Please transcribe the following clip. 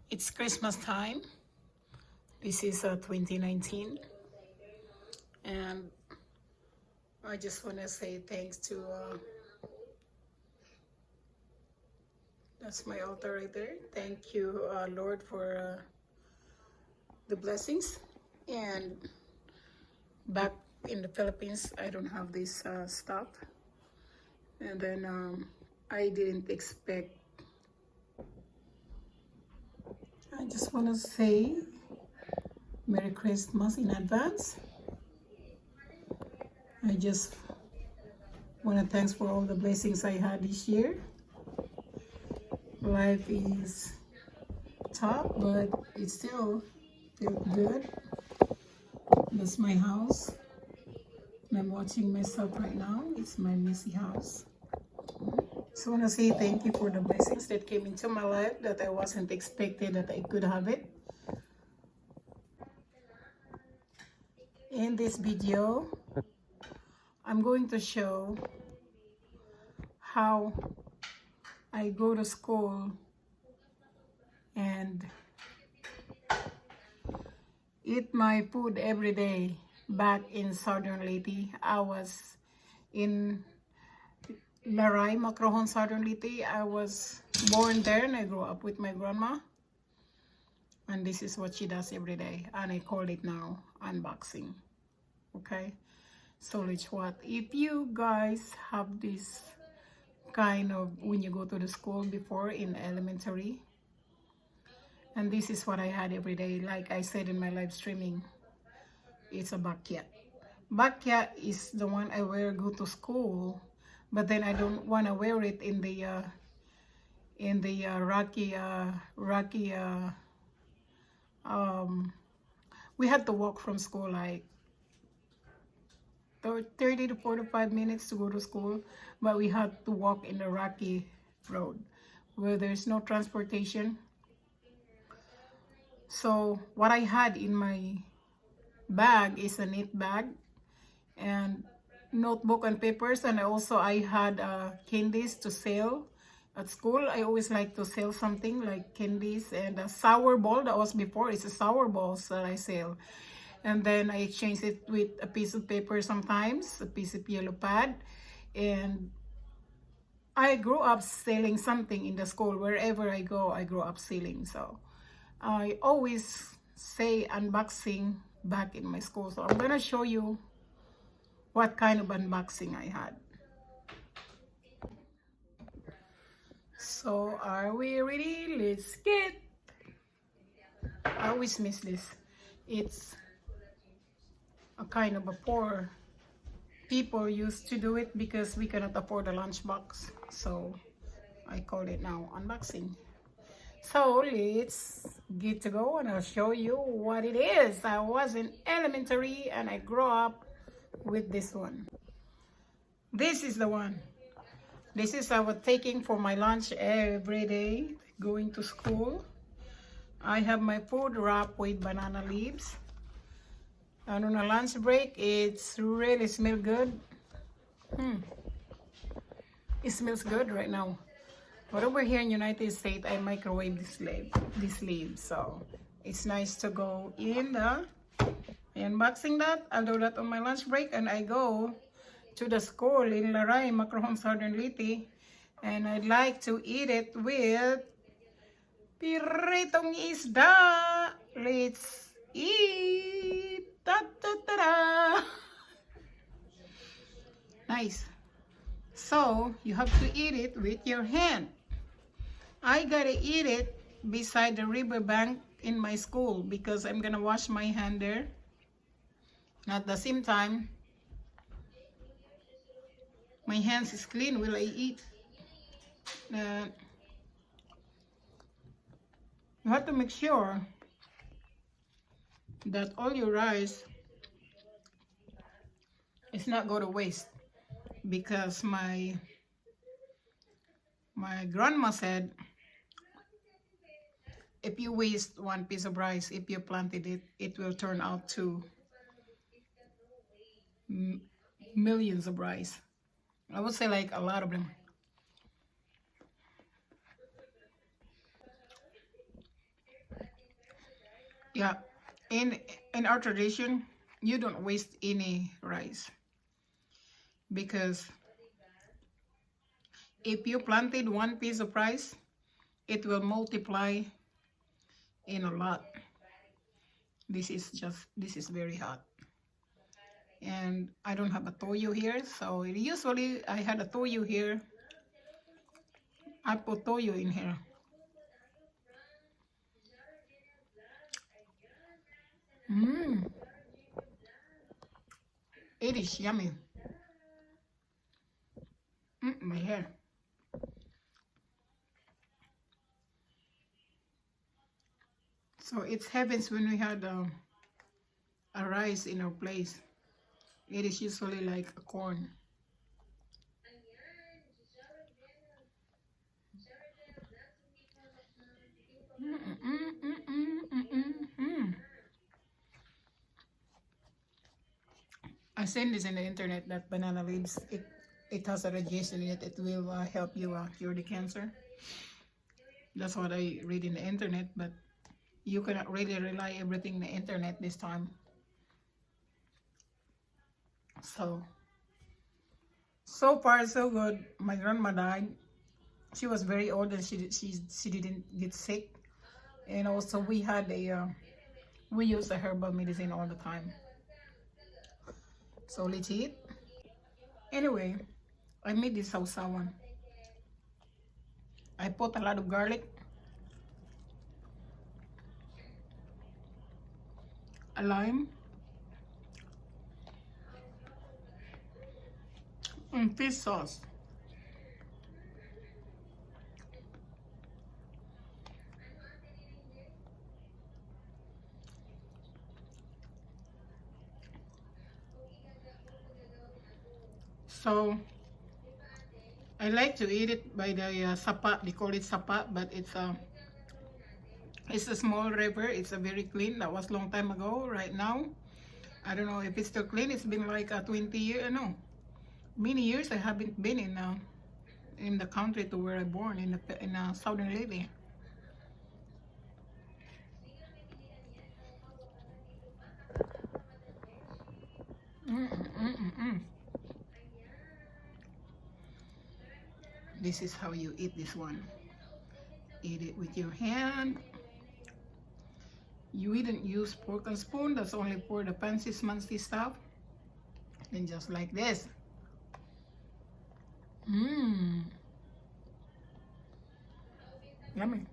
It's Christmas time. This is 2019, and I just want to say thanks to that's my altar right there. Thank you, Lord, for the blessings. And back in the Philippines, I don't have this stuff, and then I didn't expect. I just want to say Merry Christmas in advance. I just want to thanks for all the blessings I had this year. Life is tough, but it still feels good. That's my house. And I'm watching myself right now. It's my messy house. So I want to say thank you for the blessings that came into my life that I wasn't expecting that I could have it. In this video, I'm going to show how I go to school and eat my food every day. Back in Southern Leyte, I was in Laray, Macrohon, Southern Leyte. I was born there and I grew up with my grandma. And this is what she does every day. And I call it now unboxing. Okay? So let's what? If you guys have this kind of when you go to the school before in elementary, and this is what I had every day, like I said in my live streaming, it's a bakya. Bakya is the one I wear go to school, but then I don't want to wear it in the rocky we had to walk from school like 30 to 45 minutes to go to school, but we had to walk in the rocky road where there's no transportation. So what I had in my bag is a knit bag and notebook and papers, and also I had candies to sell at school. I always like to sell something like candies and a sour ball. That was before, it's a sour balls that I sell. And then I exchange it with a piece of paper sometimes, a piece of yellow pad. And I grew up selling something in the school. Wherever I go, I grew up selling. So I always say unboxing back in my school. So I'm gonna show you what kind of unboxing I had. So are we ready? Let's get. I always miss this. It's a kind of a poor people used to do it because we cannot afford a lunchbox. So I call it now unboxing. So let's get to go and I'll show you what it is. I was in elementary and I grew up with this one. This is the one. This is I was taking for my lunch every day going to school. I have my food wrapped with banana leaves. And on a lunch break, it's really smell good. It smells good right now. But over here in United States, I microwave this leaf. So it's nice to go in the unboxing that. I'll do that on my lunch break, and I go to the school in Laray, Macrohon, Southern Leyte, and I'd like to eat it with piritong isda. Let's eat. Da, da, da, da. Nice. So you have to eat it with your hand. I gotta eat it beside the riverbank in my school because I'm gonna wash my hand there. At the same time, my hands is clean while I eat. You have to make sure that all your rice is not go to waste, because my grandma said if you waste one piece of rice, if you planted it, it will turn out to millions of rice. I would say like a lot of them. Yeah, in our tradition, you don't waste any rice, because if you planted one piece of rice, it will multiply in a lot. This is very hot. And I don't have a toyo here, so usually I had a toyo here. I put toyo in here. Mmm, it is yummy. My hair. So it happens when we had a rice in our place. It is usually like a corn. I seen this in the internet that banana leaves, it has a radiation in it. It will help you cure the cancer. That's what I read in the internet, but you cannot really rely everything on the internet this time. So far so good. My grandma died. She was very old and she didn't get sick. And also we had we use the herbal medicine all the time. So let's eat. Anyway, I made this sausawan. I put a lot of garlic, a lime, and fish sauce. So I like to eat it by the sapa. They call it sapa, but it's a small river. It's a very clean. That was long time ago. Right now, I don't know if it's still clean. It's been like 20 years. No, many years I haven't been in the country to where I born in southern living. This is how you eat this one. Eat it with your hand. You didn't use fork and spoon. That's only for the fancy smancy stuff. And just like this. Mmm. Yummy.